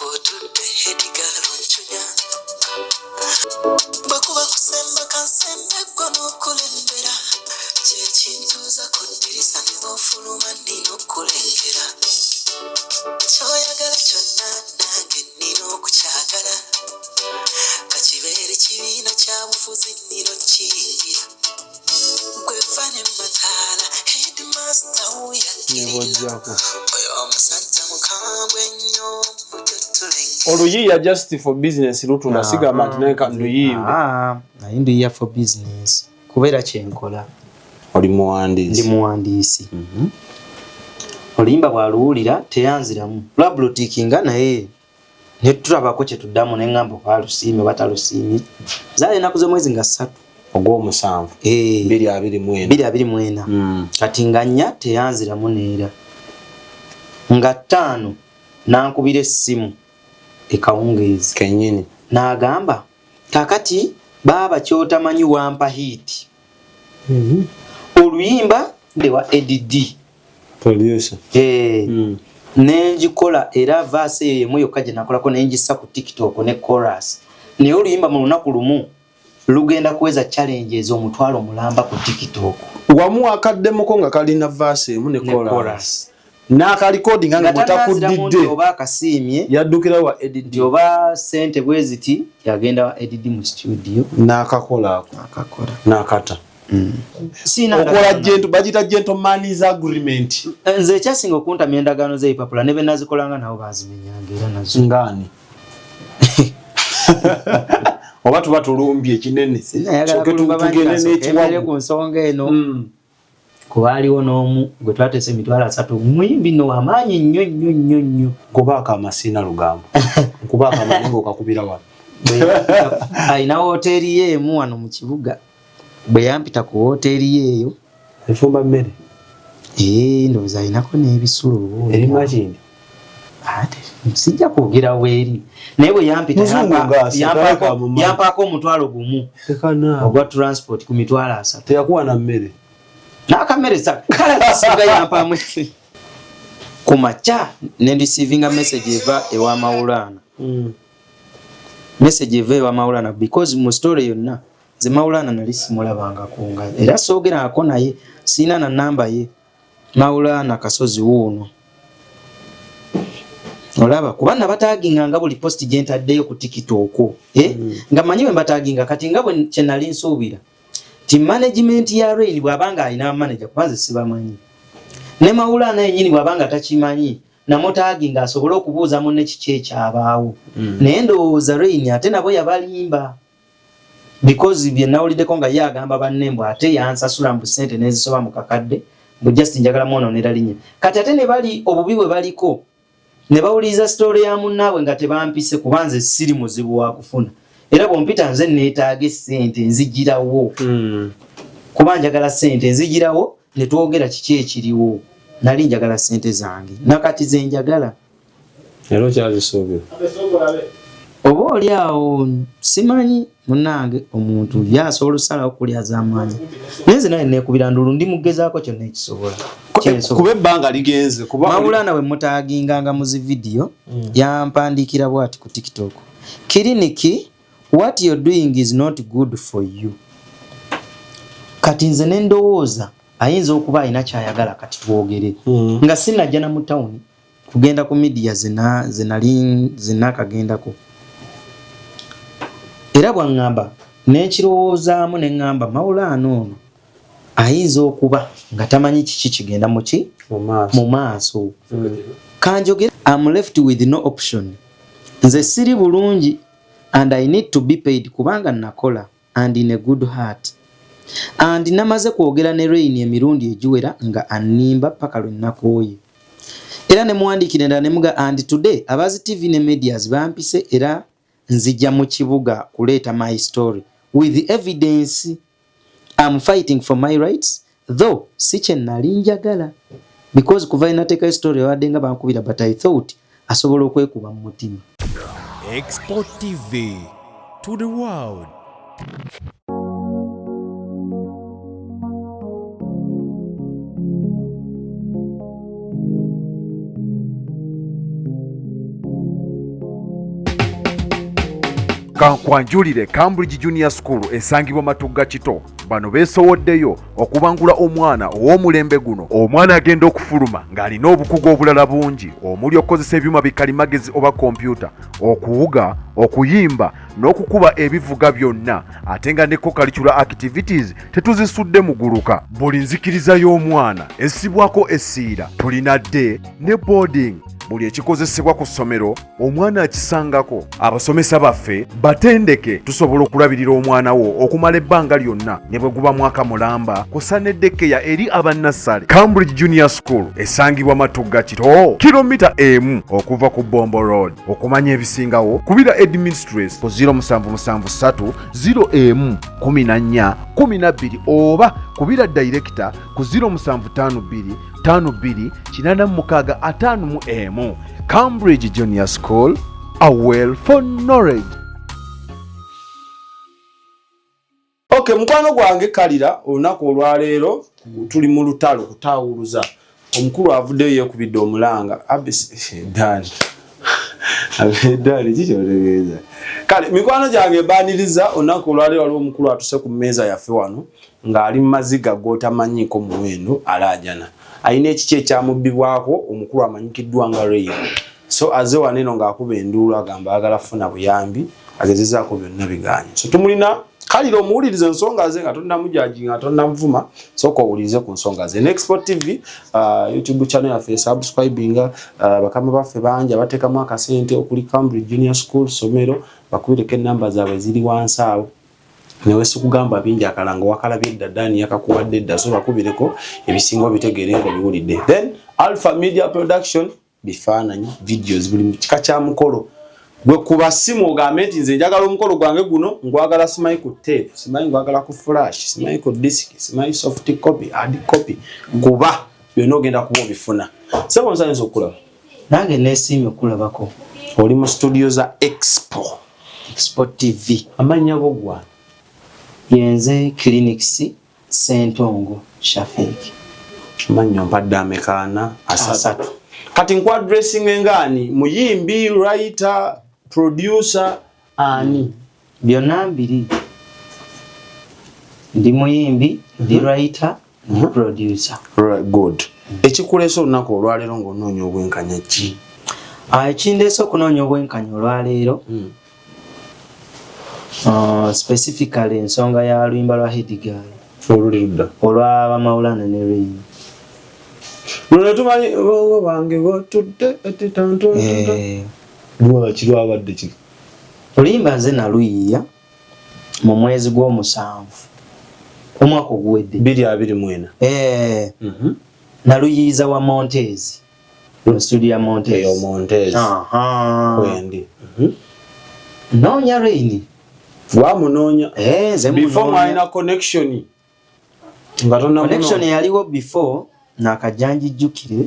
Kotude hedigalo nchunya bakuba kusemba kansembe kono kulembera kyechintuza kudirisa nebofuluma ndino kulengera kyoyagala kyonna nange nina okukyagala kakibeere kibiina kya bufuzi nino kiyingira gwefane mataala headmaster wuyakirira oyo omusajja mukambwe nnyo mututulengera oluyiya just for business lutuna sigamba nti naye kanduyimbe nayinduyiya for business kubeera kyenkola oli muwandiisi ndi muwandiisi oluyimba bwaluwulira teyanziramu lwabulutikinga naye netulabako kyetuddamu neŋŋamba okwalusiimye batalusiimye zaala ennaku z'omwezi nga 3 ogw'omusanvu 224 kati nga 4 teyanziramu neera nga 5 nankubira essimu ekawungeezi kennyini n'agamba kakati baaba kyotamanyi wampa hiiti oluyimba ndewa ADD producer nenjikola era vaasi eyo yemu yokka gye nakolako nenjissa ku TikTok ne chorus naye oluyimba mu lunaku lumu lugenda kuweza challenge ez'omutwalo mulamba ku TikTok wamu akaddemuko nga kalina vaasi emu ne chorus n'akalicordinga nga mutakudidde oba akasiimye yaddukira wa ADD oba sente bweziti yagenda wa ADD mu studio n'akakola n'akata okola gento bagita gentleman's agreement nze ekyasinga okuntamya endagaano z'ebipapula ne benazikolanga nabo bazimenyanga era nazo ngani oba tuba tulumbye ekinene tugende n'ekiwagu ku nsonga eno kuba aliwo n'omu gwe twatese emitwalo 3 muyimbi no amaanyi nnyo kubaaka amasina lugambo kubaaka amaningo okakubira wano ayina woteeri ye emu wano mu kibuga bwe yampita ku woteeri yeeyo efumba mmere ndowooza ayinako n'ebisulo erima kindi ate sijja kwogera weeri naye bwe yampita yampaako omutwalo gumu ogwa transport ku mitwalo 3 teyakuwa na mmere n'akammere kalasinga yampamu ku makya ne receiving message eva ewa Mawulana message eva ewa Mawulana because mu story yonna ze Mawulana nali simulabangako nga era soogerako naye sina na namba ye Mawulana Kasozi wuuno olaba kuba nabataginga nga buli post gye ntaddeyo ku TikTok nga manyi bwe mbataginga kati nga bwe kye nali nsuubira ti management ya Rain bwabanga alina manager kubanze sibamanyi ne Mawulana yennyini bwabanga takimanyi namotaginga asobole okubuuza munne kiki ekyabaawo naye ndowooza Rain ate nabo yabalimba because bye nawuliddeko nga ye agamba bannembo ate yansasula mbu ssente nezisoba mu kakadde mbu just njagala mwonoonera linnya kati ate ne bali obubi bwe baliko ne bawuliriza story ya munnaabwe nga tebampise kubanze siri muzibu wa kufuna era bwompita nze neetaaga ssente nzigirawo kuba njagala ssente nzigirawo ne twogera kiki ekiriwo nali njagala ssente zange nakati ze njagala era okyazisuubira oba oli awo simanyi munange omuntu yasobola okusalawo okulya z'amaanyi naye nze naye neekubira ndulu ndi mugezaako kyonna ekisobola kuba ebbanga ligenze kuba Mawulana we mutaginganga mu zi video yampandiikira bwati ku TikTok Kiriniki what you're doing is not good for you kati nze nendowooza ayinza okuba alina kyayagala kati twogere nga sinajja na mu town kugenda ku media zinakagendako era bwangamba n'ekirowoozaamu neŋŋamba Mawulana ono ayinza okuba nga tamanyi kiki kigenda mu maaso kanjogera I'm left with no option nze siri bulungi and I need to be paid kubanga nakola and in a good heart and namaze kwogera ne Rain emirundi egiwera nga annimba paka lwe nakooye era ne muwandiikira endala ne muga and today abazi TV ne medias bampise era nzijja mu kibuga kuleeta my story with evidence I'm fighting for my rights though si kye nali njagala because kuva inateeka story wadde nga bankubira but I thought asobola okwekuba mu mutima. Export TV to the world. kankwanjulire Cambridge Junior School esangibwa Matugga Kito bano beesowoddeyo okubangula omwana ow'omulembe guno. Omwana agenda okufuluma ng'alina obukugu obulala bungi omuli okukozesa ebyuma bikalimagezi oba kompyuta, okuwuga, okuyimba n'okukuba ebivuga byonna, ate nga ne co-curricular activities tetuzisudde muguluka. Buli nzikiriza y'omwana essibwako essiira, tulina day ne boarding. Buli ekikozesebwa ku ssomero omwana akisangako. Abasomesa baffe batendeke tusobola okulabirira omwana wo okumala ebbanga lyonna ne bwe guba mwaka mulamba kusa n'eddekeya eri abannassale. Cambridge Junior School esangibwa Matugga Kito, kilomita emu okuva ku Bombo Road. Okumanya ebisingawo kubira Administrates ku 0773 01 14 12 oba kubira Director ku 0752 52 Cambridge Junior School, a well for knowledge. Okay, mukwano gwange kalira olunaku olwaleero tuli mu lutalo kutawuluza. Omukulu avuddeyo yeekubidde omulanga dani kikyotegeeza. Kale mikwano gyange ebaaniriza olunaku olwaleero waliwo omukulu atuse ku mmeeza yaffe wano ng'ali mu maziga g'otamanyiiko muwendo alaajana. Ayina ekiki ekyamubbibwako omukulu amanyikiddwa nga Rain. So aze waneno ng'akuba enduulu agamba agala funa buyambi agezezaako byonna biganye. So tumulina kalira omuwulirize ensonga ze nga tonnamujaji nga tonnamuvuma sooka owulirize ku nsonga ze. Nexport TV YouTube channel yaffe subscribinga bakama baffe bangi abateekamu akasente okuli Cambridge Junior School somero bakubireko ennamba zaabwe ziri wansi awo. Newe sikugamba bingi akalanga wakalabye Dani yakakuwadde dda so bakubireko ebisingo bitegeere ngo biwulidde. Then Alpha Media Production bifaananyi videos buli mu kika kya mukolo. Gwe kuba simu ogambe nti nze njagala omukolo gwange guno ngwagala simanyi ku tape, simanyi ngwagala ku flash, simanyi ku disk, simanyi soft copy, hard copy. Kuba byonna ogenda kuba obifuna. Sebo nsanyusa okulaba. Nange neesiimye okulabako. Oli mu studio za Expo TV. Amannya go gwa Yenze Clinics Sentongo Shafiki. Manyo mpadde amekaana asatu. Kati nkwa dressing engani muyimbi, writer, producer ani byonna mbiri. Ndi muyimbi, ndi writer, ndi producer. Right, good. Ekikuleso olunaku olwaleero ng'onoonya obwenkanya ki? Ekindeese okunoonya obwenkanya olwaleero specifically ensonga ya luyimba lwa Headgirl olulidda olwaba Maulana ne Rain. Luno tumanyi bange batudde atitanto lwaki lwabadde ki? Oluyimba nze naluyiiya mu mwezi gw'omusanvu omwaka oguwedde 2024. Naluyiiza wa Montez mu studio ya Montez. Eyo Montez. Kwendi. Noonya Rain. Wamunoonya before mwalina connection nga tonna connection yaliwo before nakajjanjijjukire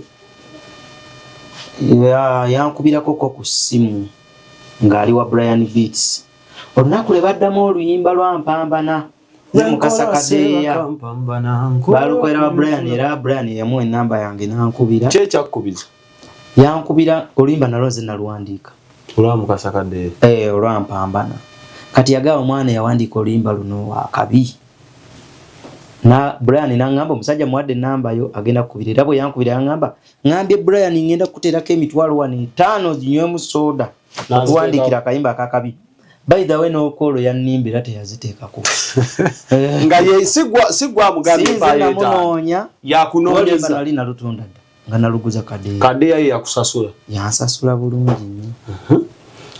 yankubirako ku ssimu ng'ali wa Brian Beats. Olunaku lwe baddamu oluyimba lwa Mpambana ne Mukasa Kadeya balukolera wa Brian era Brian yamuwa ennamba yange nankubira. Kye kyakkubiza? Yankubira oluyimba nalwo nze naluwandiika olwa Mukasa Kadeya. Olwa Mpambana. Kati yagawa omwana yawandiika oluyimba luno wakabi. Na Brian nangamba omusajja muwadde ennamba yo agenda kukubira. Era bwe yankubira yangamba ngambye Brian ngenda kuteerako emitwalo 5 zinywemu soda okuwandiikira akayimba akakabi. By the way n'okolo yannimbira teyaziteekako. Nga ye sigwa mugambi munoonya yakunoonyeza nali nalutunda dda nga naluguza Kadeya. Kadeya ye yakusasula? Yansasula bulungi nnyo.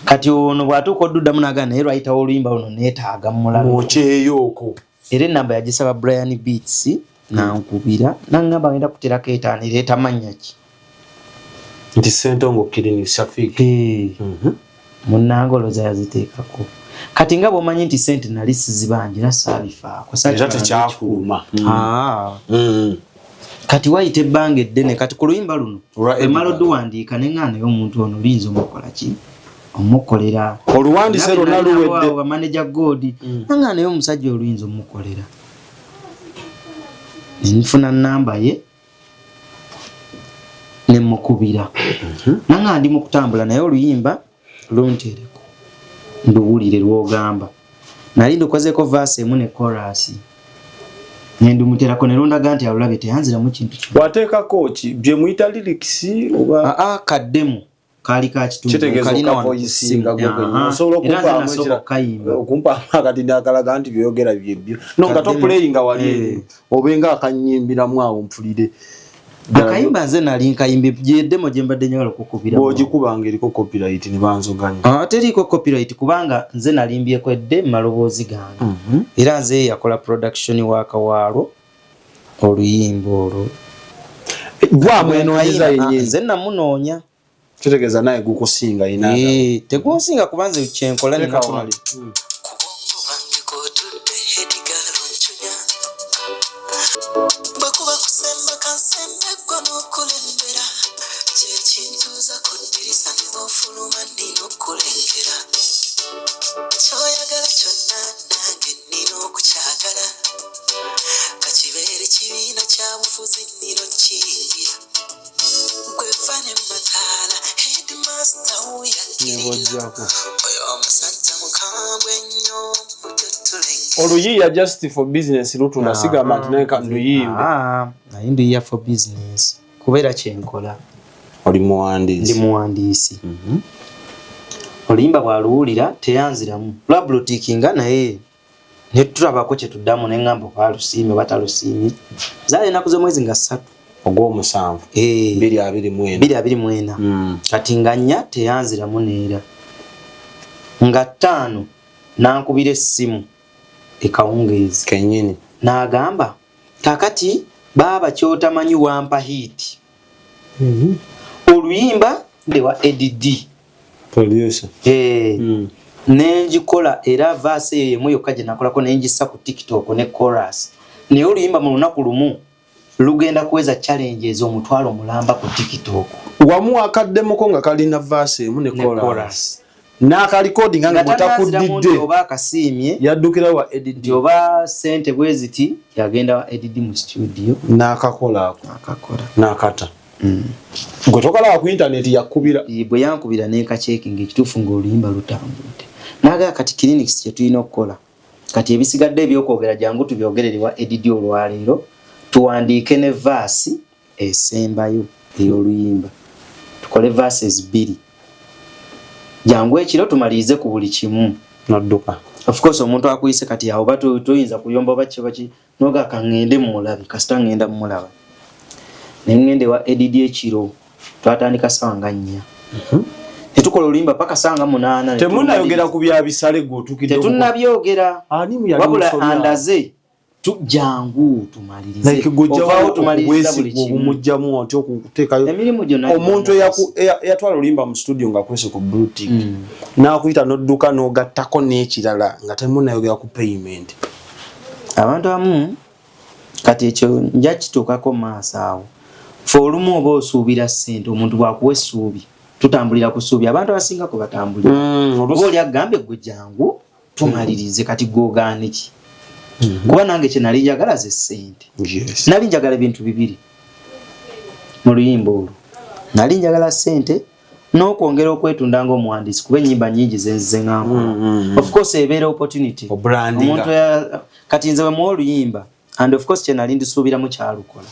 Kati ono bwatuuka oduddamu n'agamba naye lwayitawo oluyimba luno neetaaga mulabe mukyeyooko. Era ennamba yagisaba Brian Beats nankubira nangamba ngenda kuteerako etaanira etamanya ki nti Sentongo Clinic Shafiki. Munnange olowooza yaziteekako. Kati nga bw'omanyi nti sente nali sizibanjira saabifaako era tekyakuuma. Kati wayita ebbanga eddene kati ku luyimba luno emala oduwandiika neŋŋaana y'omuntu ono luyinza omukola ki omukolera oluwandise lwonna luwedde wa manager God nanga naye omusajja oluyinza omukolera nfuna nnamba ye ne mukubira nanga ndi mu kutambula naye oluyimba luntereko nduwulire lwogamba nali ndukozeko verse emu ne chorus nende muterako ne londaga nti alulabe teyanziramu kintu kyo wateekako ki bye muyita lyrics oba kaddemu kaali ka kitundu kalina okumpa akatini akalaga nti byogera byebyo no nga toplayinga wali obenga akanyimbiramu awo mpulire akayimba nze nali nkayimba gyeddemo gye mbadde njagala okukubira bw'ogikubanga eriko copyright ne banzoganya teriiko copyright kubanga nze nalimbyeko edde mu maloboozi gange era nze yakola production wakawaalo oluyimba olwo nze namunoonya kitegeeza naye gukusinga tegunsinga kuba nze kyenkola nenawali oluyiya just for business lutunda sigamba nti naye kanduyimbe naye nduyiya for business kubeera kyenkola oli muwandiisi ndi muwandiisi oluyimba bwaluwulira teyanziramu lwabulutikinga naye netulabako kyetuddamu neŋŋamba okwalusiimye batalusiimye zaala ennaku z'omwezi nga 3 ogw'omusanvu 224 kati nga 4 teyanziramu neera nga 5 nankubira essimu ekawungeezi kennyini n'agamba kakati baaba kyotamanyi wampa hiiti oluyimba ndewa ADD producer nenjikola era verse eyo yemu yokka gye nakolako nenjisa ku TikTok ne chorus naye oluyimba mu lunaku lumu lugenda kuweza challenge ez'omutwalo mulamba ku TikTok wamu akaddemuko nga kalina verse emu ne chorus n'akalikodinga nga mutakuddidde oba akasiimye yaddukira wa ADD oba sente bweziti yagenda wa ADD mu studio n'akakola n'akata gwe tokalaba ku internet yakubira bwe yankubira n'ekacekinga ekituufu ng'oluyimba lutambudde naga kati clinics kye tulina okukola kati ebisigadde ebyokwogera jangu tubyogerere wa ADD olwaleero tuwandiike ne verse esembayo ey'oluyimba tukole verses 2 jangu ekiro tumalirize ku buli kimu nadduka of course omuntu akuyise kati awo batu tuyinza kuyomba baki noga kangende mu mulabi kasita ngenda mu mulaba nengende wa ADD ekiro twatandika sanga 4 tetukola olimba paka sanga 8 temunayogera ku bya bisale gotukidde tetunabyogera wabula andaze tujangu tumalirize like gojjawo tumalirize obumujjamu ati okuteekayo emirimu gyonna omuntu yatwala olimba mu studio nga kwese ku blue tick n'akuyita n'odduka n'ogattako n'ekirala nga temunayogera ku payment abantu amu kati ekyo nja kituukako maaso awo fe olumu oba osuubira ssente omuntu bwakuwa essuubi tutambulira ku ssuubi abantu abasinga ko batambulira oba oli agambe gwe jangu tumalirize kati googaane ki kuba nange kye nali njagala ze ssente nali njagala bintu bibiri mu luyimba olwo nali njagala ssente n'okwongera okwetunda ng'omuwandiisi kuba ennyimba nnyingi zenzize ngamba of course ebeera opportunity omuntu kati nze wemuwa oluyimba and of course kye nali ndisuubiramu kyalukola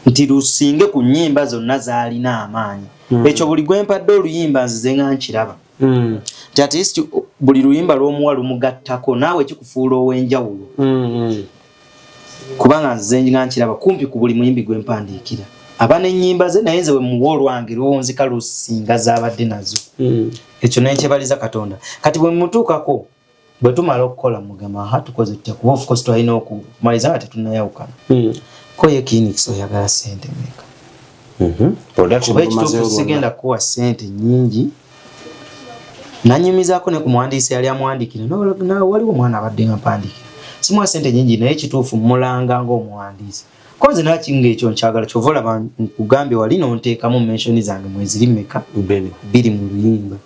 nti lusinge ku nnyimba zonna zaalina amaanyi ekyo buli gwempadde oluyimba nzize nga nkiraba nti at least buli luyimba lw'omuwa lumugattako naawe kikufuula ow'enjawulo kubanga nzize nga nkiraba kumpi ku buli muyimbi gwempandiikira aba n'ennyimba ze naye nze wemuwa olwange lwonzika lusinga zaabadde nazo ekyo nekyebaliza Katonda kati bwe mutuukako bwe tumala okukola mugamba tukoze tutya kuba of course twalina okumaliza nga tetunnayawukana koye clinics oyagala ssente meka ekituufu sigenda kuwa ssente nnyingi nanyumizaako ne ku muwandiisi yali amuwandiikira waliwo omwana abadde nga mpandiikira simuwa ssente nnyingi naye ekituufu mulanga ng'omuwandiisi koze nakinga ekyo nkyagala kyova olaba nkugambye wali nonteekamu menshoni zange mweziri mmeka 2 mu luyimba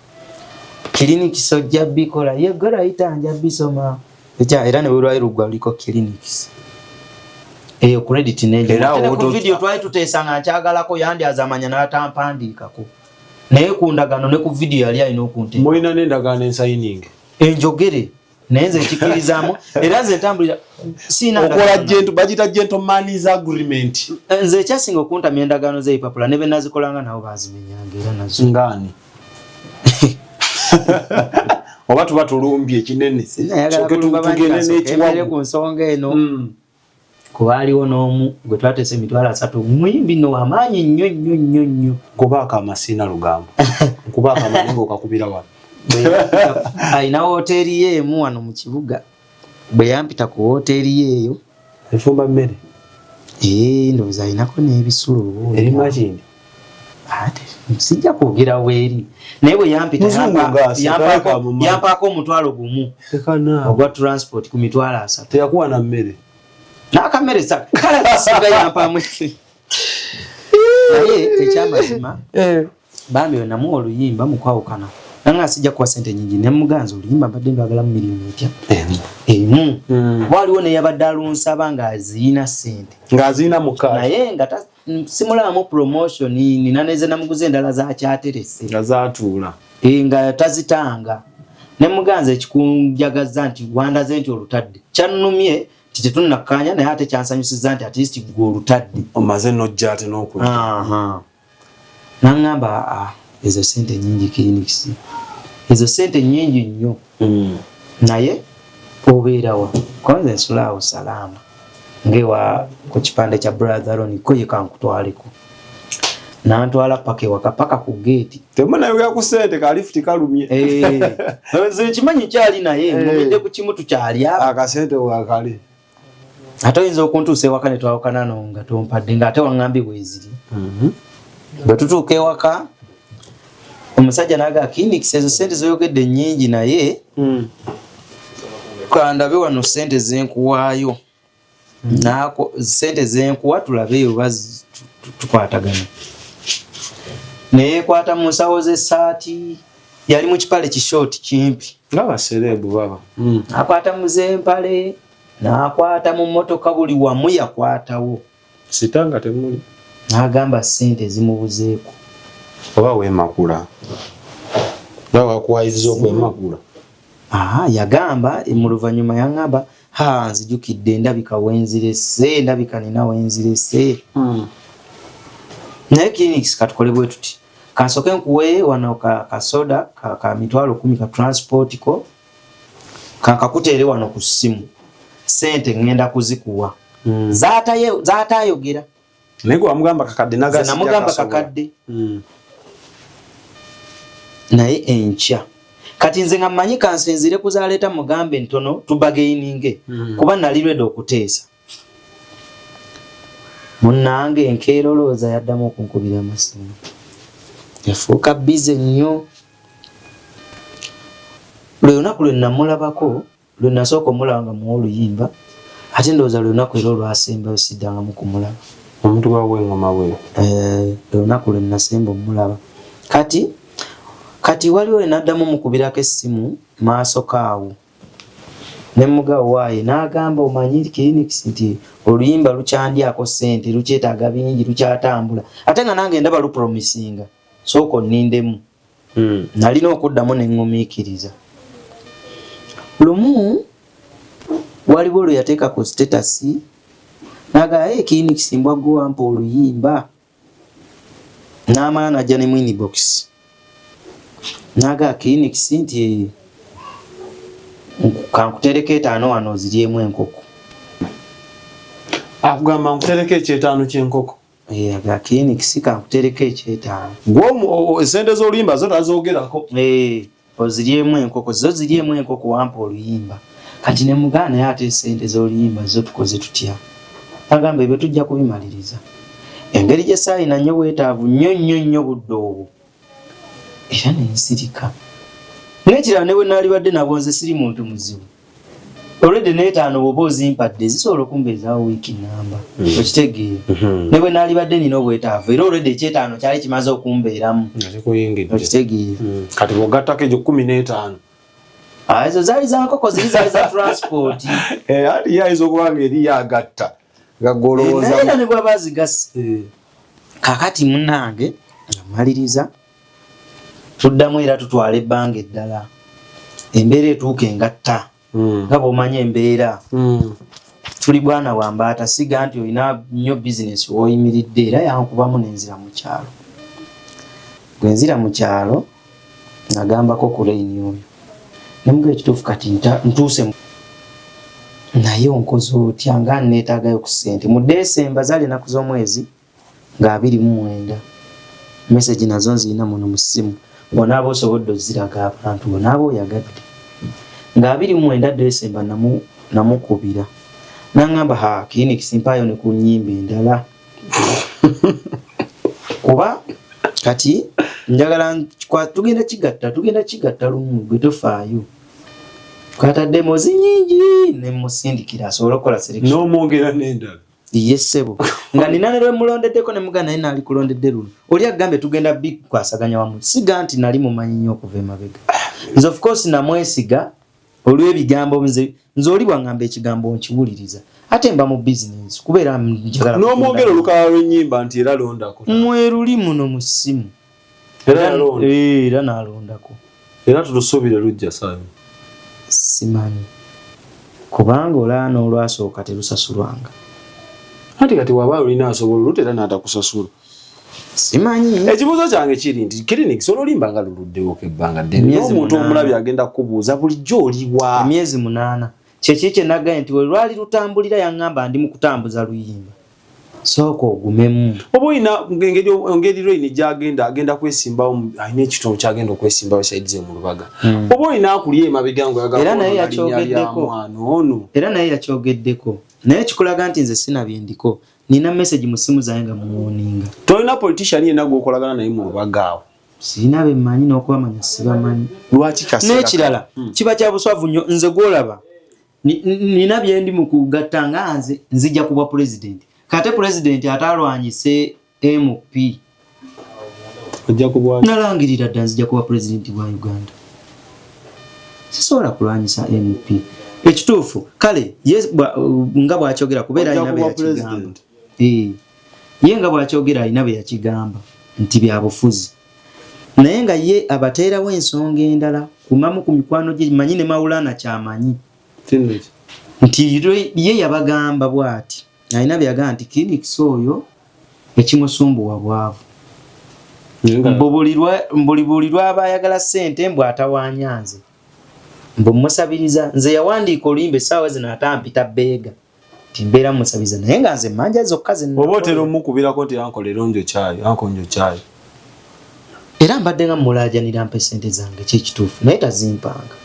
clinics ojja bikola yegala yita nja bisoma era ne bwe lwaluggwa luliko clinics eyo credit nenjera ku video twali tuteesanga nkyagalako yandi azamanya n'atampandiikako naye ku ndagano ne ku video yali alina okunteeka mulina n'endagaano ensayiningi enjogere naye nze nkikkirizamu era nze ntambulira sina okola gentleman's agreement. Nze ekyasinga okuntamya endagaano z'ebipapula ne be nazikolanga nabo bazimenyanga era nazo ngaani oba tuba tulumbye ekinene tugende n'ekiwago ku nsonga eno kuba aliwo n'omu gwe twatese emitwalo 3 muyimbi no amaanyi nnyo kubaaka amasina lugambo kubaaka amaningo okakubira wano ayina hoteeri ye emu wano mu kibuga bwe yampita ku hoteeri yeeyo efumba mmere ndowooza ayinako n'ebisulo eri makindi ate sijja kwogera weeri naye bwe yampita yampaako omutwalo gumu ogwa transport ku mitwalo 3 teyakuwa na mmere n'akamere singa yampamu naye ekyamazima bambi we namuwa oluyimba mukwawukana nanga sijja kuwa sente nyingi ne muganza oluyimba mbadde ndwagala mu miliyoni etya emu waliwo neyabadde alunsaba ng'aziina sente ng'aziina mukazi naye nga simulamu promotion nina neze namuguze endala zakyaterese nga zaatuula nga tazitanga ne muganza ekikunjagaza nti wandaze nti olutadde kyanumye tetunakanya naye ate kyansanyusiza nti at least gwe olutadde omaze nojja ate n'okujja nangamba ezo sente nyingi clinics ezo sente nyingi nnyo naye obeerawa kwanza ensulaawo salama ngewa ku kipande kya brother Ron ko yekankutwaleko nantwala paka ewaka paka ku gate temunayoga ku sente ka lift kalumye nze nkimanyi kyali naye mubidde ku kimu tukyali akasente wakali ate oyinza okuntuusa ewaka ne twawukana no nga tompadde ng'ate waŋŋambi bweziri bwe tutuuka ewaka omusajja n'aga clinics ezo sente zoyogedde nnyingi naye kandabe wano sente zenkuwaayo naako sente zenkuwa tulabeyo tukwatagana naye kwata mu nsawo z'essaati yali mu kipale kishoti kimpi ng'abaserebu baba akwata mu z'empale n'akwata mu mmotoka buli wamu yakwatawo sitanga temuli n'agamba sente zimubuzeeko oba weemakula nga wakuwayiza okwemakula yagamba mu luvannyuma yaŋŋamba nzijukidde ndabika wenzirese ndabika nina wenzirese naye clinics katukole bwe tuti kansoke nkuwe wano kasoda ka mitwalo 10 ka transport ko kankakuteere wano ku ssimu sente ngenda kuzikuwa zaatayogera naye gwe wamugamba kakadde namugamba kakadde naye enkya kati nze nga mmanyi kansinzire kuzaleeta mugambe ntono tubageininge kuba nali lwedde okuteesa munnange enkeerolooza yaddamu okunkubira amasimu yafuuka bize nnyo lwe lunaku lwe namulabako lwe nasooka omulaba nga muwa oluyimba ate ndowooza lwe lunaku era olwasembayo siddangamu kumulaba omuntu gwawe engoma bwe lwe lunaku lwe nasemba omulaba kati waliwo enaddamu mukubirako essimu maaso kaawo ne mugawo waaye n'agamba omanyi clinics nti oluyimba lukyandyako sente lukyetaaga bingi lukyatambula ate nga nange ndaba lupromisinga sooka onnindemu nalina okuddamu ne ŋŋumiikiriza lumu waliwo lwe yateeka ku status n'agamba clinics mbwaggo wampa oluyimba n'amala najja ne mu inbox naga clinics nti kankutereka 5 wano ziriemu enkoko akugamba nkutereka ekyetaano ky'enkoko aga clinics kankutereka ekyetaano gwe esente z'oluyimba zo tazoogerako oziriemu enkoko zo ziriemu enkoko wampa oluyimba kati ne mugana naye ate sente z'oluyimba zo tukoze tutya agamba ebyo tujja kubimaliriza engeri gye saayina nnyo bwetaavu nnyo budde obwo era nensirika nekirala ne bwe naalibadde nabwo nze siri muntu muzibu olwedde n'etaano bwoba ozimpadde zisobola okumbeezaawo wiiki namba okitegeera ne bwe naalibadde nina obwetaavu era olwedde ekyetaano kyali kimaze okumbeeramu okitegeera kati bw'ogattako egyo 15 ezo zaali za nkoko ziri zaali za transport ati yayinza okuba nga eri yagatta era ne bwaba zigase kakati munnange amaliriza tuddamu era tutwala ebbanga eddala embeera etuuka engatta nga bw'omanya embeera tuli bwana wambaata siga nti olina nnyo bizinesi w'oyimiridde era yankubamu nenzira mu kyalo bwe nzira mu kyalo nagambako ku Raini oyo nemuga ekituufu kati ntuuse naye onkoze otya nga neetaagayo ku ssente mu Desemba zaali ennaku z'omwezi nga 29 message nazo nzirina muno mu ssimu bonaaba osobodde oziraga abantu bonaaba oyagadde nga 29 Desemba namukubira nangamba clinic simpaayo ne ku nnyimba endala kuba kati njagala tugenda kigatta lumu gwe tofaayo twatadde mozi nyingi ne musindikira asobole okukola selection n'omwongera n'endala yesebo nga nina ne mulondeddeko ne mugana naye naali kulondedde luno oli agambe tugenda bikwasaganya wamu siga nti nali mumanyi nnyo okuva emabega nze of course namwesiga olw'ebigambo nze oli bwangamba ekigambo nkiwuliriza ate mba mu business kubeera njagala n'omwongera olukala lw'ennyimba nti era londako mweruli muno mu ssimu era nalondako era tulusuubire lujja saayo simanyi kubanga olaana olwasooka terusasulwanga ati kati waba olina asobola olutera n'atakusasula simanyi ekibuuzo kyange kiri nti clinic sololimba nga luluddewo kebbanga ddene n'omuntu omulabi agenda kukubuuza bulijjo oliwa emyezi 8 kyekikye nagaye nti we lwali lutambulira yaŋŋamba ndi mu kutambuza luyimba sooka ogumemu oba olina engeri Raini gy'agenda agenda kwesimbawo alina ekitundu kyagenda okwesimbawo saidize mu Lubaga oba olina akulya emabega ngo era naye yakyogeddeko naye kikulaga nti nze sinabye ndiko nina message mu simu zange nga muwoninga tolina politician yenna gw'okolagana naye mu Lubaga awo sirina bemmanyi n'okubamanya sibamanyi lwaki kasira n'ekirala kiba kya buswavu nnyo nze gwolaba nina bye ndi mu kugatta nga nze nzija kuba president kate president atalwanyise MP ojja kubwa nalangirira dda nzija kuba president wa Uganda sisobola kulwanyisa MP ekituufu kale nga bw'akyogera kubeera alina be yakigamba ye nga bw'akyogera alina be yakigamba nti bya bufuzi naye nga ye abateerawo ensonga endala kumamu ku mikwano gye manyi ne Maulana kyamanyi nti ye yabagamba bw'ati alina byagamba nti clinics oyo ekimusumbuwa bwavu buli lwaba ayagala ssente mbw atawanyanze mbu musabiriza nze yawandiika oluyimba essaawa zino atampita beega nti mbeera musabiriza naye nga nze manja zokka oba otera omukubirako nti ankolera ankonjo kyayo era mbadde nga mulaajanira mpa essente zange kyekituufu naye tazimpanga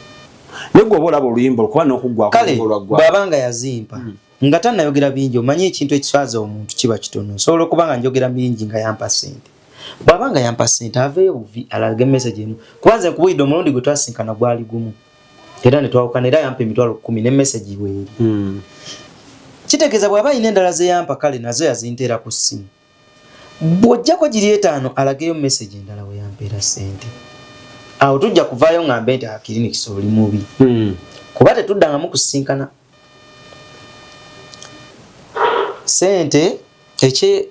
naye gwe oba olaba oluyimba okuba n'okuggwako kale bw'abanga yazimpa nga tannayogera bingi omanyi ekintu ekiswaza omuntu kiba kitono nsobola okuba nga njogera bingi nga yampa ssente bw'abanga yampa ssente aveeyo buvi alage message emu kuba nze nkubuulidde omulundi gwe twasinkana gwali gumu era ne twawukana era yampa emitwalo 10 ne message weeri kitegeeza bw'aba alina endala ze yampa kale nazo yazinteera ku ssimu bw'ojjako giri 5 alageyo message endala we yampeera ssente awo tujja kuvaayo ngambe nti clinics oli mubi kuba tetuddangamu kusinkana sente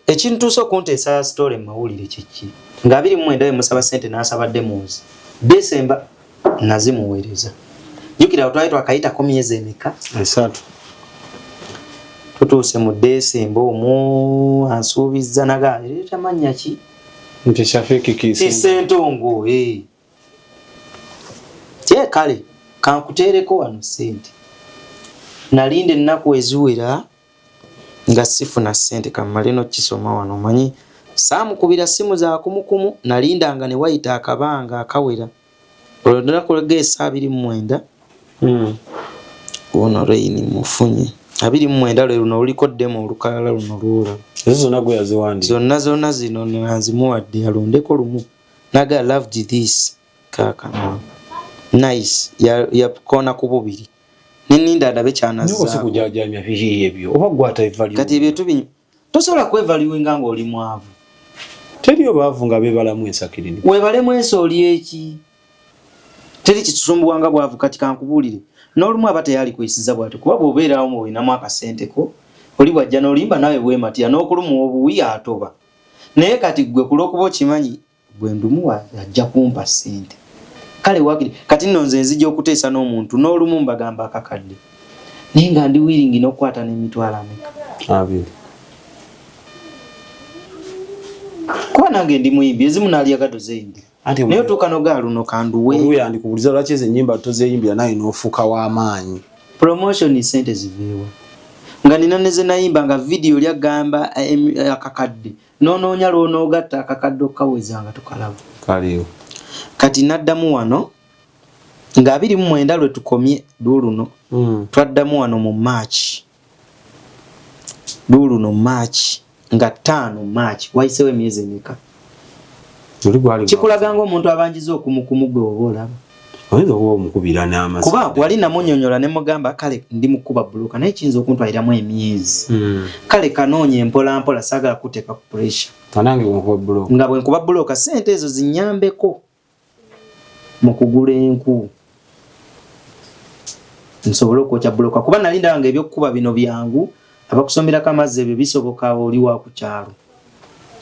ekintuusa okunteesa story mawulire kyeki nga 29 musaba sente n'asaba demos Desemba nazimuweereza jukira twali twakayitako myezi emeka 3 tutuuse mu Desemba omwo ansuubizza naga leeta mannya ki nti Shafiki Kisentongo kye kale kankuteereko wano sente nalinde ennaku eziwera nga sifuna ssente kamale n'okisoma wano manyi saamukubira simu za kumukumu nalindanga ne wayita akabanga akawera olwo geesa 29 ono Raini mufunye 29 lwe luno luliko demo olukalala luno lwola zonna gwe yaziwandiika zonna zino nazimuwadde yalondeko lumu naga loved this kakano nice yakona ku bubiri ninda adabe kyanaza nyo sikujajamya biri ebyo oba gwata evalue kati ebyo tubinyo tosobola kwevalue nga ng'oli mwavu teri obaavu nga bebalamu ensakirini webalemu ensi oli eki teri kitusumbuwanga bwavu kati kankubuulire n'olumu aba teyali kwesiza bwati kuba bw'obeerawo mu olinamu akasente ko oli bwajja n'olimba nawe bwematya n'okuluma obuwi atoba naye kati gwe kulw'okuba okimanyi bwe ndumu ajja kumpa ssente kale wakiri kati nno nze nzija okuteesa n'omuntu n'olumu mbagamba akakadde naye nga ndi willing n'okukwata n'emitwalo ameka abiri kuba nange ndi muyimbi ezimu naalya gado zeyimbi naye otuuka n'ogaaluno kanduwe oluya ndikubuliza lwaki ezo ennyimba tozeeyimbira naye n'ofuuka w'amaanyi promotion sente ziveewa nga nina neze nayimba nga video lyagamba akakadde noonoonya lwonoogatta akakadde okukaweza nga tukalaba kaliwo kati naddamu wano nga 29 lwe tukomye luno twaddamu wano mu March luno March nga 5 March wayisewo emyezi emeka kikulaga ng'omuntu abanjiza okumukumu gwe oba olaba oyinza okuba omukubira n'amasi kuba wali namunyonyola ne mugamba kale ndi mukuba bbuluka naye kiyinza okuntwaliramu emyezi kale kanoonye mpola mpola saagala kuteeka ku pressure kanange bwenkuba bbuluka nga bwenkuba bbuluka sente ezo zinyambeko mu kugula enku nsobole okwokya bbuluka kuba nali ndaba nga ebyokukuba bino byangu abakusomerako amazzi ebyo bisoboka oli wa ku kyalo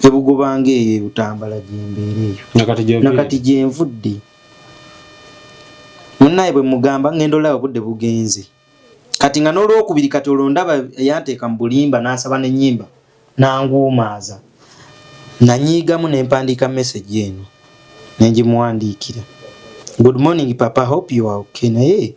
ebugobanga eyo ebutambala gyembeera eyo nakati gyenvudde munnaye bwe mugamba ngendo layo budde bugenze kati nga n'olwokubiri kati olondaba yanteeka mu bulimba n'asaba n'ennyimba nanguumaaza nanyiigamu n'empandiika message eno nengimuwandiikira good morning papa hope you are okay naye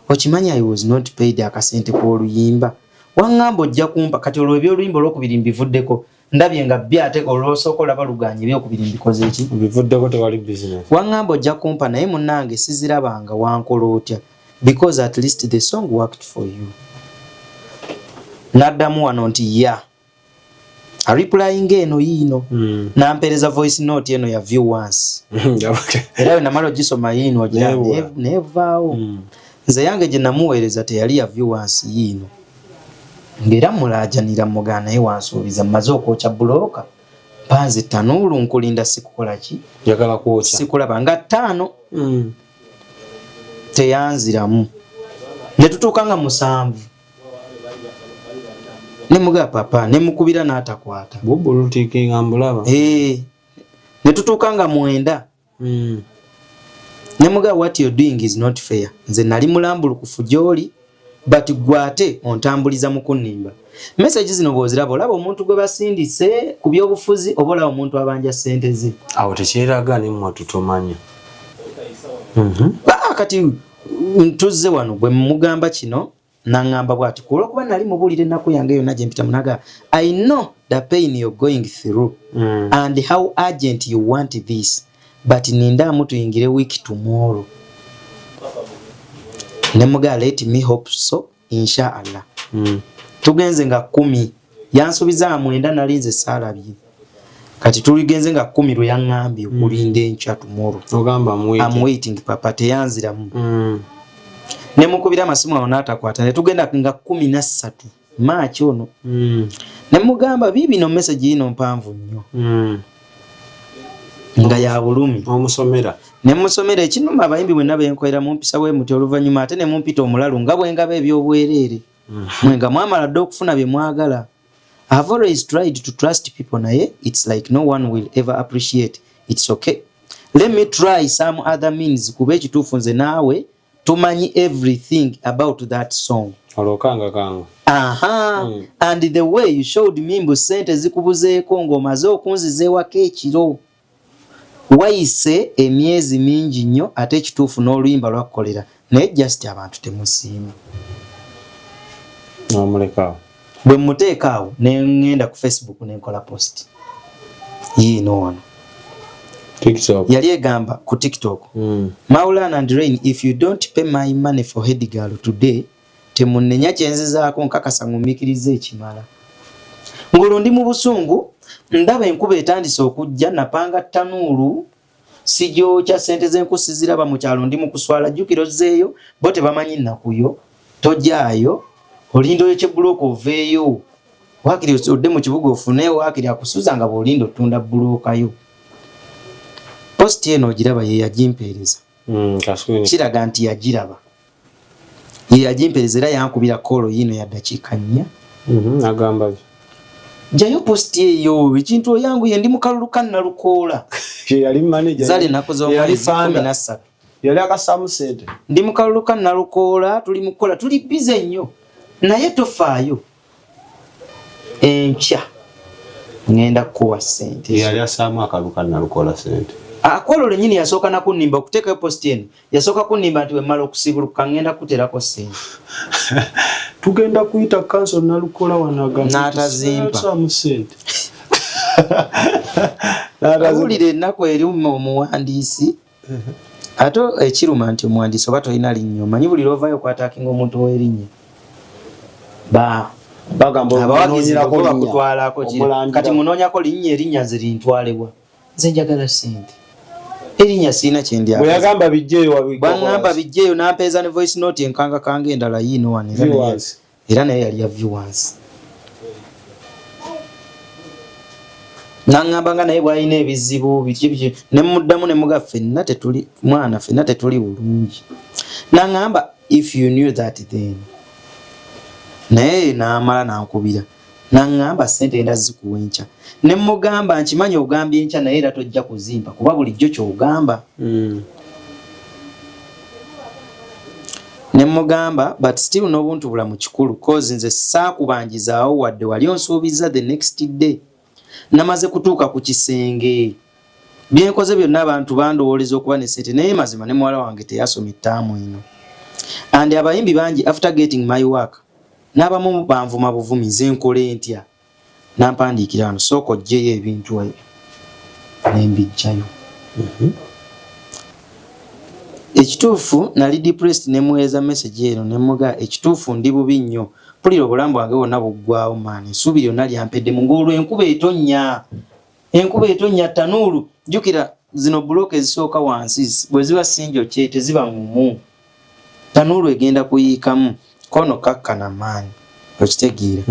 okimanyi I was not paid akasente k'oluyimba waŋŋamba ojja kumpa kati olwo ebyoluyimba olwokubiri mbivuddeko ndabye nga byate olwosooka olaba luganye ebyokubiri mbikoze eki bivuddeko tewali business waŋŋamba ojja kumpa naye munnange sizirabanga wankola otya because at least the song worked for you naddamu wano nti ya replying eno yiino nampereza voice note eno ya view once era we namala ogisoma yiino ogira nevaawo nze yange gye namuweereza teyali ya view once yiino ngera mulaajanira mugana naye wansuubiza mmaze okwokya bbulooka panze tanuulu nkulinda sikukola ki njagala kwokya sikulaba nga 5 teyanziramu ne tutuuka nga 7 ne muga papa ne mukubira n'atakwata bubulutikinga mbulaba ne tutuuka nga 9 ne muga what you're doing is not fair nze nali mulambulukufu gy'oli but gwate ontambuliza mu kunnimba message zino bw'oziraba olaba omuntu gwe basindise ku by'obufuzi oba olaba omuntu abanja ssente ze awo tekyeraga nemwe tutomanya kati ntuzze wano bwe mugamba kino naŋŋamba bw'ati olw'okuba nali mubuulira ennaku yange yonna gye mpita munaga I know the pain you're going through and how urgent you want this but nindamu tuyingire week tomorrow nemuga let me hope so inshallah tugenze nga 10 yansubiza 9 nalinze salabye kati tuligenze nga 10 lwe yaŋŋambye okulinda enkya tomorrow ogamba I'm waiting papa teyanziramu nemukubira amasimu awo n'atakwata ne tugenda nga 13 March ono nemugamba bibino message yino mpanvu nnyo nga ya bulumi omusomera nemusomera ekinuma abayimbi bwe nabe enkolera mu mpisa bwe muti oluvannyuma ate ne mumpita omulalu nga bwengaba ebyobwereere mwenga mwamala dde okufuna bye mwagala I've always tried to trust people naye it's like no one will ever appreciate it's okay let me try some other means kuba ekituufu nze naawe tumanyi everything about that song olokanga kanga and the way you showed me mbu sente zikubuzeeko ng'omaze okunziza ewaka ekiro wayise emyezi mingi nnyo ate ekituufu n'oluyimba lwakukolera naye just abantu temusiima nomulekaawo bwe muteekaawo ne ngenda ku Facebook nenkola post yiino wano TikTok yali egamba ku TikTok Maulana and Rain if you don't pay my money for head girl today temunenya kyenzizaako nkakasa ngumikirize ekimala ngulu ndi mu busungu ndaba enkuba etandise okujja napanga tanuulu sigyokya sente z'enkusi ziraba mu kyalo ndi mu kuswala jjukiro zeeyo bo tebamanyi nnakuyo tojaayo olinda ekyebbulooka oveeyo waakiri odde mu kibuga ofuneewo waakiri akusuuza nga bw'olinda ottunda bbulookayo posti eno ogiraba ye yagimpeereza kiraga nti yagiraba ye yagimpeereza era yankubira koolo yiino ya ddakiika 4 agamba jayo posti eyo ekintu oyangu ye ndi mu kalulu kannalukoola yali manager zali nakoze omwezi 13 yali akasamu sente. Ndi mukaluluka nalukoola tuli mukola tuli bize nnyo naye tofaayo enkya ngenda kuwa sente. Yali asamu akaluka nalukoola sente. Akwolo lenyini yasooka na kunnimba okuteekayo posti eno yasooka kunnimba nti wemmala okusibuluka ngenda kuterako sente. Tugenda kuyita kanso nalukoola wanaga n'atazimpa asamu sente. Awulire ennaku eri omuwandiisi ate ekiruma nti omuwandiisi oba tolina linnya omanyi buli lwovayo okwataakinga omuntu w'erinnya abawagizi bakutwalako kati munoonyako linnya nze lintwalewa nze njagala sente erinnya sirina kyendiyagamba bwaŋŋamba bijjeeyo nampeeza ne voice note enkanga kanga endala yiino wano era naye yali ya viewers naŋŋamba nga naye bw'alina ebizibu ne muddamu ne muga ffenna tetuli mwana ffenna tetuli bulungi naŋŋamba if you knew that then naye n'amala n'ankubira naŋŋamba sente enda zikuwa enkya ne mugamba nkimanyi ogambye enkya naye era tojja kuzimpa kuba bulijjo ky'ogamba ne mugamba but still n'obuntu bulamu kikulu cause nze saakubangizaawo wadde wali onsuubiza the next day namaze kutuuka ku kisenge byenkoze byonna abantu bandowooleza okuba ne sente naye mazima ne muwala wange teyasoma ettaamu eno and abayimbi bangi after getting my work n'abamu banvuma buvumi nze nkole ntya nampandiikira wano sooka oggyeyo ebintu ebyo nembijjayo ekituufu nali depressed ne muweeza message eno ne muga ekituufu ndi bubi nnyo pulira obulamu bwange bwonna buggwawo maani essuubi lyonna lyampedde mu ngulu enkuba etonnya tanuulu jjukira zino bulooka ezisooka wansi bwe ziba sinjo kye teziba ngumu tanuulu egenda kuyiikamu kono kakkana maani okitegeera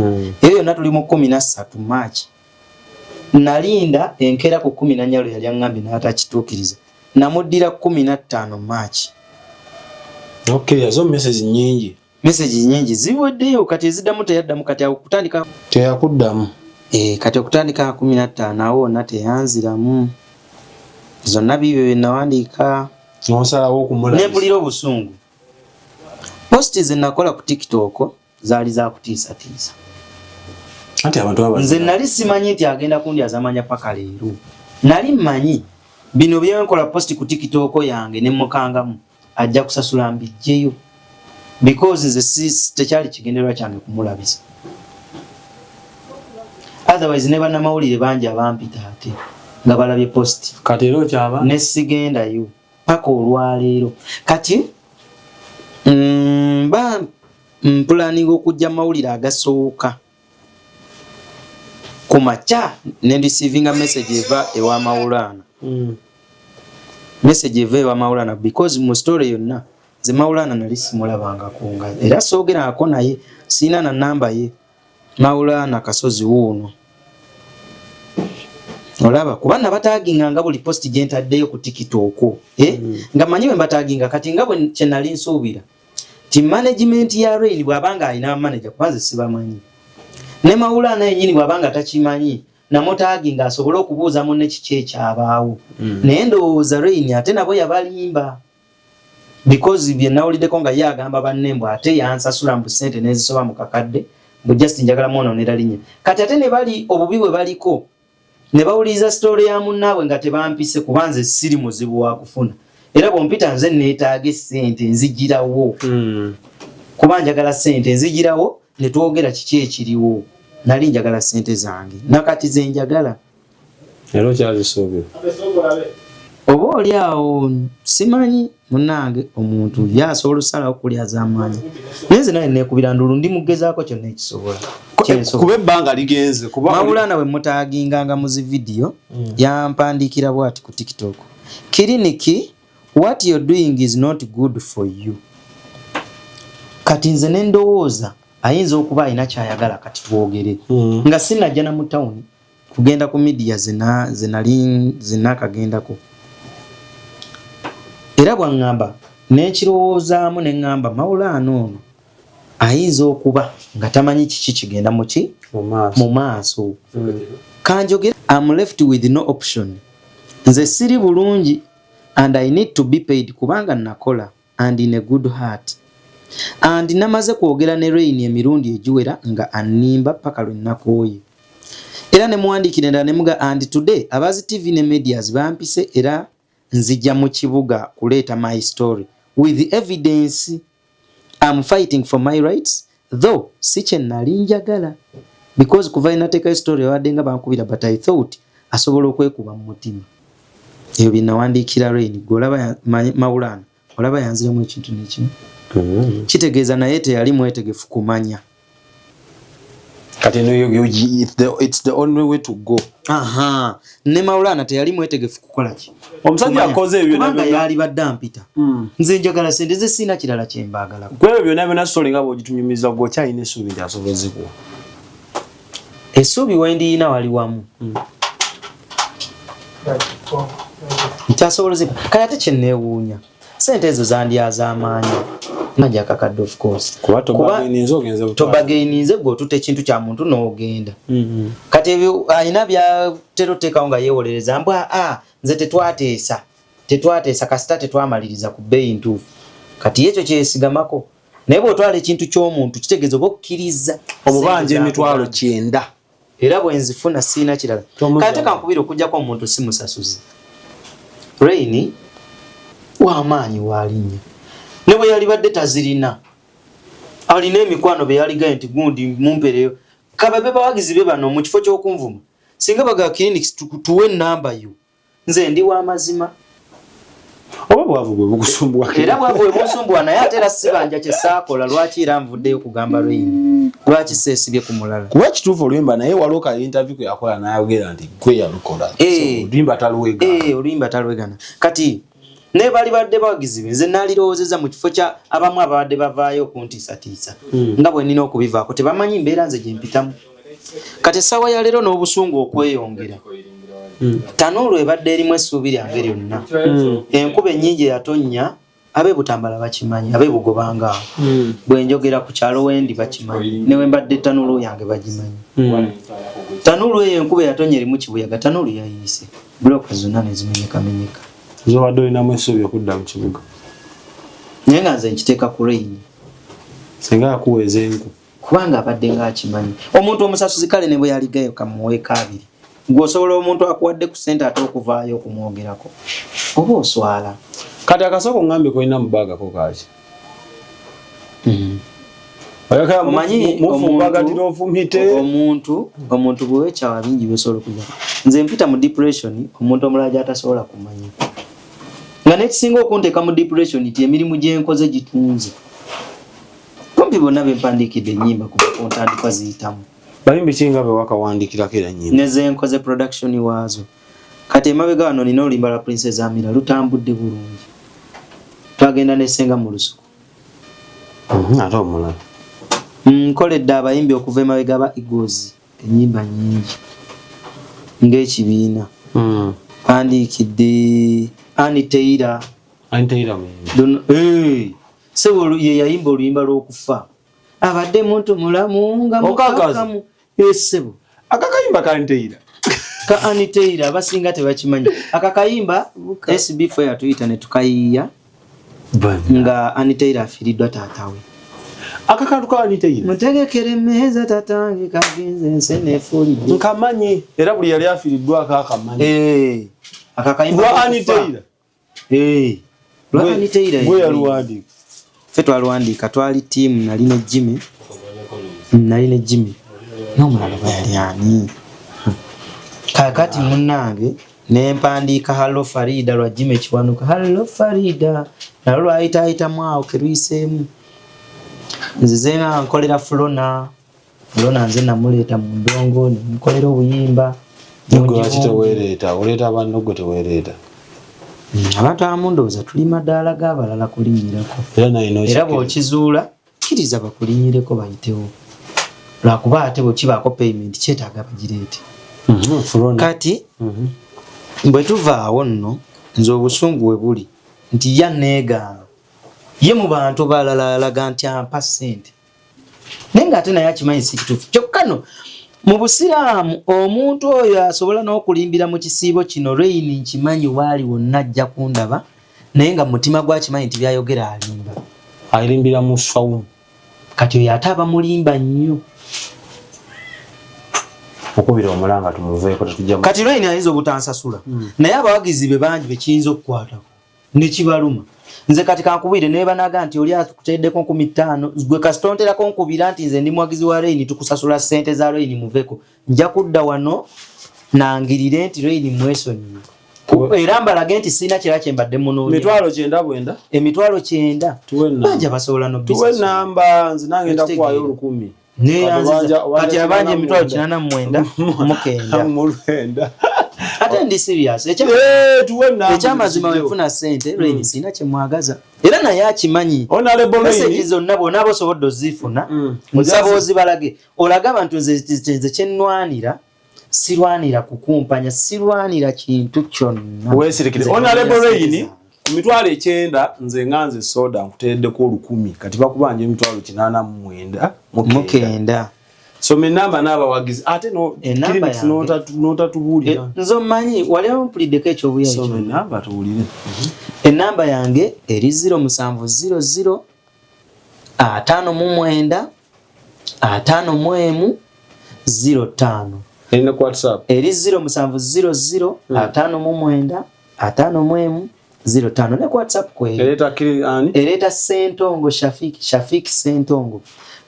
eyo yonna tuli mu 13 Maachi nalinda enkeera ku 14 lwe yali aŋŋambye n'atakituukiriza namuddira 15 Maachi. Okay, yazo message nyingi ziweddeyo kati eziddamu teyaddamu kati akutandika teyakuddamu kati okutandika 15 awo na teyanziramu zonna bibyo bye nawandiika nosalawo okumula nebulira obusungu posti ze nakola ku TikTok zaali za kutiisatiisa ati abantu aba nze nali simanyi nti agenda kundyaza amanya paka leero nali mmanyi bino byenkola posti ku TikTok yange ne mukangamu ajja kusasula mbijjeyo because nze tekyali kigendererwa kyange kumulabisa otherwise ne bannamawulire bangi abampita ate nga balabye posti kati ero kyaba ne sigendayo paka olwaleero kati mpulaninga okujja mawulire agasooka ku makya ne receiving a message eva ewa Mawulana message eva ewa Mawulana because mu story yonna ze Mawulana nali simulabangako nga era soogerako naye sina na namba ye Mawulana Kasozi wuuno olaba kuba nabataginga nga buli posti gyentaddeyo ku TikTok nga manyi bwe mbataginga kati nga bwe kye nali nsuubira ti management ya Rain bw'abanga alina manager kubanze sibamanyi ne Mawulana yennyini bw'abanga takimanyi namutaginga asobole okubuuza munne kiki ekyabaawo naye ndowooza Rain ate nabo yabalimba because bye nawuliddeko nga ye agamba bannembo ate yansasula mbu ssente nezisoba mu kakadde mbu just njagala mwonoonera linnya kati ate ne bali obubi bwe baliko ne bawuliriza story ya munnaabwe nga tebampise kubanze siri muzibu wa kufuna era bwompita nze neetaaga ssente nzigirawo kuba njagala ssente nzigirawo ne twogera kiki ekiriwo nali njagala ssente zange nakati ze njagala ero kyazisuubira oba oli awo simanyi munnange omuntu yasobola okusalawo kulya z'amaanyi naye nze naye neekubira ndulu ndi mugezaako kyonna ekisobola kuba ebbanga ligenze kuba Mawulana we mutaginganga mu zi video yampandiikira bwati ku TikTok kiriniki what you're doing is not good for you kati nze nendowooza ayinza okuba alina kyayagala kati twogere nga sinajja na mu town kugenda ku media zinakagendako era bwaŋŋamba n'ekirowoozaamu ne ŋŋamba Mawulana ono ayinza okuba nga tamanyi kiki kigenda muki mu maaso kanjogera I'm left with no option nze siri bulungi and I need to be paid kubanga nakola and in a good heart. And namaze kwogera ne Rain emirundi ejiwera nga annimba paka lwe nakooye. Era ne muwandikira ndala ne muga and today abazi TV ne medias bampise era nzija mu kibuga kuleeta my story with evidence. I'm fighting for my rights though siche nali njagala because kuva inateka story wadenga bankubira but I thought asobola okwekuba mu mutima. Ebyo binawandikira Rain golaba Maulana olaba yanziremu ekintu n'ekimu. Kitegeeza naye teyali mwetegefu kumanya. Kati no it's the only way to go. Aha, ne Maulana teyali mwetegefu kukola ki. Omusajja akoze ebyo nabyo yali baddampita. Nze njagala sente ze sina kirala kyembagala. Kwebyo byonna byonna story nga bw'ogitunyumiza gwo kyalina essuubi nti asobozebwa. Essuubi wendiina wali wamu. Nkyasobozebwa. Kale ate kyenneewuunya. Sente ezo zandyazaamaanyi. Najja kakadde of course. Kuba tobagayinize gwe otute ekintu kya muntu n'ogenda. Kati ebyo alina byateroteekawo nga yeewolereza mbwa nze tetwateesa kasita tetwamaliriza ku bbeeyi ntuufu. Kati ekyo kyesigamako. Naye bw'otwala ekintu ky'omuntu kitegeeza oba okkiriza omubanja emitwalo 9. Era bwe nzifuna siina kirala. Kati kankubira okujjako omuntu si musasuzi. Rain w'amaanyi waalinnyo. Ne bwe yali badde tazirina. Alina emikwano be yaligaye nti gundi mumpereyo. Kababe bawagizi be bano mu kifo ky'okunvuma. Singa baga clinics tuwe namba yo. Nze ndi wa mazima. Oba bwavu bwe bukusumbwa. Era bwavu bwe busumbwa naye ate era sibanja kye saakola lwaki era nvuddeyo kugamba Rain. Lwaki seesibye ku mulala. Kuba kituufu Oluyimba naye waloka interview kwe yakola n'ayogera nti gwe yalukola. Oluyimba talwegana. Oluyimba talwegana. Kati ne bali badde bawagizi be nze nalirowoozeza mu kifo kya abamu abadde bavaayo okuntiisatiisa. Nga bwe nina okubivaako tebamanyi mbeera nze gye mpitamu. Kati essaawa ya leero n'obusungu okweyongera. Tanuulu ebadde erimu essuubi lyange lyonna. Enkuba ennyingi eyatonnya ab'e Butambala bakimanyi, ab'e Bugobanga awo. Bwe njogera ku kyalo wendi bakimanyi. Ne we mbadde tanuulu yange bagimanyi. Tanuulu eyo enkuba eyatonnya erimu kibuyaga, tanuulu yayiise. Bulooka zonna ne zimenyekamenyeka. Zobadde olinamu essuubi okudda mu kibuga. Naye nga nze nkiteeka ku Rain. Singa akuweeza enku. Kubanga abadde ng'akimanyi. Omuntu omusasuzi kale ne bwe yaligayo kamuweeka 2. Gw'osobola omuntu akuwadde ku ssente ate okuvaayo okumwogerako. Oba oswala. Kati akasoko ngambe kolina mu baaga ko kaaki. Omanyi omuntu bwe kyawa bingi bisobola okuja. Nze mpita mu depression omuntu omulala gy'atasobola kumanya. Nga n'ekisinga okunteeka mu depression nti emirimu gye nkoze gitunze. Kumpi bonna be mpandiikidde ennyimba kuba ntandikwa ziyitamu. Bayimbi kinga be wakawandiikirako era nnyimba. Ne ze nkoze production waazo. Kati emabega wano nina oluyimba lwa Princess Amira lutambudde bulungi. Twagenda ne Ssenga mu lusuku. Ate omulala. Nkoledde abayimbi okuva emabega ba Eagles ennyimba nnyingi. Ng'ekibiina. Pandiikidde Anitaira. Sebo ye yayimba oluyimba lw'okufa. Abadde muntu mulamu nga mukakamu. Sebo. Akakayimba ka Anitaira. Ka Anitaira abasinga tebakimanyi. Akakayimba SB4 yatuyita ne tukayiya. Nga Anitaira afiiriddwa taatawe. Akakantu ka Anitaira. Mutegekere mmeeza tatange kagenze enseneefulidde. Nkamanyi era buli yali afiiriddwa akamanyi. Akakayimba lwa Anitaira. Lwa Anitaira. Gwe yaluwandiika. Ffe twaluwandiika twali ttiimu nali ne Jimmy. N'omulala bwe yali ani. Kakati munnange ne mpandiika Hello Farida lwa Jimmy Kiwanuka. Hello Farida. Nalwo lwayitaayitamu awo ke luyiseemu. Nzize nga nkolera Flona nze namuleeta mu ndongo ne mukolera obuyimba. Lwaki teweereeta? Oleeta banno gwe teweereeta? Abantu abamu ndowooza tuli madaala g'abalala kulinnyirako. Era bw'okizuula kkiriza bakulinnyireko bayitewo. Lwakuba ate bwe kibaako payment kyetaaga bagireete. Kati bwe tuvaawo nno nze obusungu we buli nti yanneegaana. Ye mu bantu balala alaga nti ampa ssente. Naye ng'ate naye akimanyi si kituufu. Kyokka no mu Busiraamu omuntu oyo asobola n'okulimbira mu kisiibo kino Rain nkimanyi waali wonna ajja kundaba naye nga mutima gwakimanyi nti byayogera alimba alimbira mu sawumu kati oyo ate aba mulimba nnyo okubira omulanga tumuveeko tetujja kati Rain ayinza obutansasula naye abawagizi be bangi bekiyinza okukwatako ne kibaluma nze kati kankubire ne banaga nti oli akuteddeko 15 gwe kasitonterako nkubira nti nze ndi muwagizi wa Rain tukusasula ssente za Rain muveko nja kudda wano nangirire nti Rain mwesonyiwe era mbalage nti sina kira kyembadde muno emitwalo 9 bwenda emitwalo 9 banja basobola no tuwe namba nze nange nda kwayo 10 ne kati abanje emitwalo 89 mukenda ate ndi serious ekyamazima wefuna sente Rain sina kyemwagaza era naye akimanyi honorable message zonna bona bosobodde ozifuna nsaba ozibalage olaga abantu nze kyenwanira sirwanira kukumpanya sirwanira kintu kyonna wesirikire honorable Rain ku mitwalo 9 nze nganze soda nkuteddeko 10 kati bakubanja emitwalo 89 mukenda some namba n'abawagizi ate no clinics nota tubulira nzo manyi wali ampulideko ekyobuya ekyo some namba tubulire enamba yange eri 0700 59 55 05 ene ku WhatsApp eri 0700 59 55 05 ne ku WhatsApp kwe eleta kili ani eleta Sentongo Shafiki Sentongo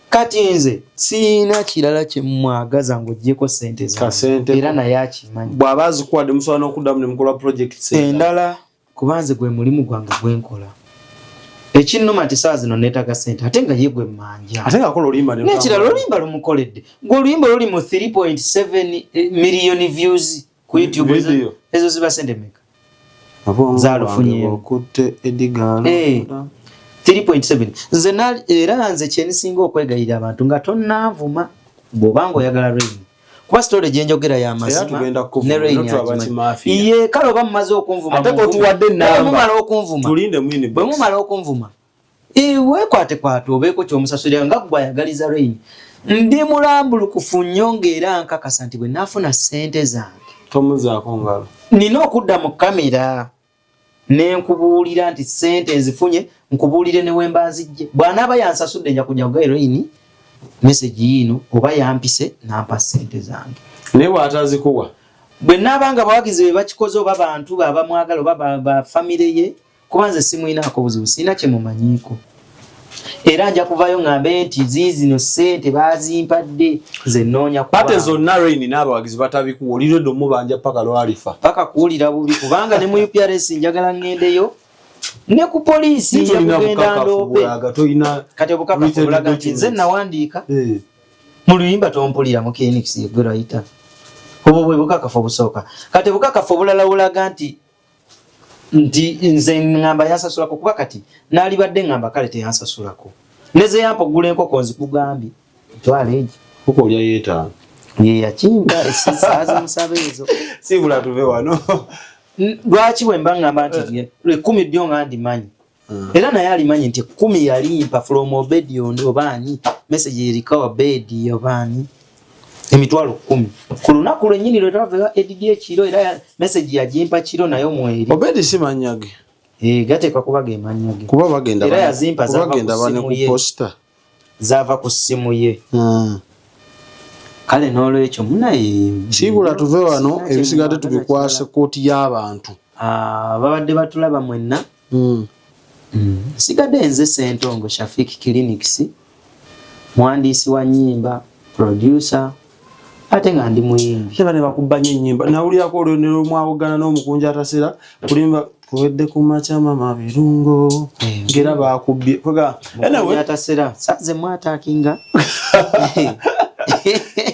kati nze sina kirala kyemwagaza ng'oggyeko sente zange era naye akimanyi bw'abazi kuwadde musobola n'okuddamu ne mukola project endala kubanze gwe mulimu gwange gwenkola ekinnuma nti saa zino neetaaga sente ate nga ye gwe mmanja ate nga kola oluyimba n'ekirala oluyimba lumukoledde gwe oluyimba luli mu 3.7 million views ku YouTube ezo ziba sente meka zalufunye okutte edigalo 3.7 nze era nze kyenisinga okwegayira abantu nga tonnanvuma bw'obanga oyagala Rain kuba story gye njogera ya mazima ne Rain ye kale oba mumaze okunvuma ate ko tuwadde namba mumala okunvuma tulinde mwini bwe mumala okunvuma weekwate obeeko ky'omusasulira nga gwayagaliza Rain ndi mulambulukufu nnyo ng'era nkakasa nti bwe naafuna ssente zange tomuzaako ngalo nina okudda mu kamera nenkubuulira nti sente nzifunye nkubuulire ne wemba nzijje bw'anaaba yansasudde nja kujja kugayo Rain message yino oba yampise nampa sente zange naye bw'atazikuwa bwe naabanga bawagizi be bakikoze oba bantu babamwagala oba ba famire ye kuba nze simuyinaako buzibu sirina kye mumanyiiko era nja kuvayo ngambe nti ziizino sente bazimpadde nze nnoonya ate zonna Rain n'abawagizi batabikuwa olidde omubanja paka lwalifa paka kuwulira bubi kubanga ne mu UPRS njagala ngendeyo ne ku poliisi yakugenda ndoope kati obukakafu bulaga nti nze nawandiika mu luyimba tompulira mu clinics yegwerayita obwo bwe bukakafu obusooka kati obukakafu obulala bulaga nti nze ngamba yansasulako kuba kati naalibadde ngamba kale teyansasulako neze yampa okugula enkoko nzikugambye twala egi kuko olya yeetaano ye yakimba esisaazi musaba ezo sibula tuve wano lwaki bwe mba ngamba nti 10 ddyo nga ndimanyi era naye alimanyi nti 10 yalimpa from obedi obaani message erikawa bedi obaani emitwalo 10 ku lunaku lwennyini lwe twava edidi ekiro era message yagimpa kiro nayo mweri obedi simanyage gateekwa kuba gemanyage kuba bagenda era yazimpa bane ku posta zaava ku ssimu ye kale n'olwekyo munaye sibula tuve wano ebisigadde tubikwase kooti y'abantu babadde batulaba mwenna sigadde nze Sentongo Shafiki Clinics muwandiisi wa nnyimba producer ate nga ndi muyimbi teba ne bakubanya ennyimba nawulirako olwonero mwawogana n'omukunja atasera kulimba kuwedde ku machama mabirungo ngera bakubbye kwega anyway atasera saze mwatakinga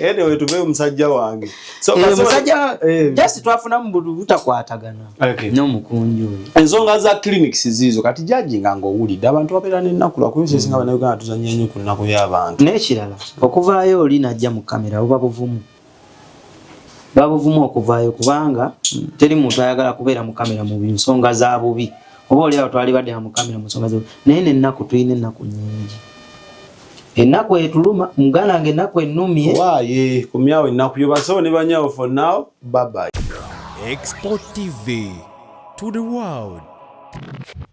anyway tuve omusajja wange so musajja just twafuna mu butakwatagana n'omukunju ensonga za clinics zizo kati judging nga owulidde abantu babeera n'ennaku lwakuyo singa bannayuganda tuzannya nnyo ku nnaku y'abantu n'ekirala okuvaayo oli najja mu kamera oba buvumu babuvumu okuvaayo kubanga teri muntu ayagala kubeera mu kamera mu nsonga za bubi oba oli awo twali badde mu kamera mu nsonga za bubi naye n'ennaku tulina ennaku nnyingi Ennaku etuluma muganda nge ennaku ennumye. Waaye kumyawo ennaku yobaso ne banyawo for now. Bye bye. Export TV to the world.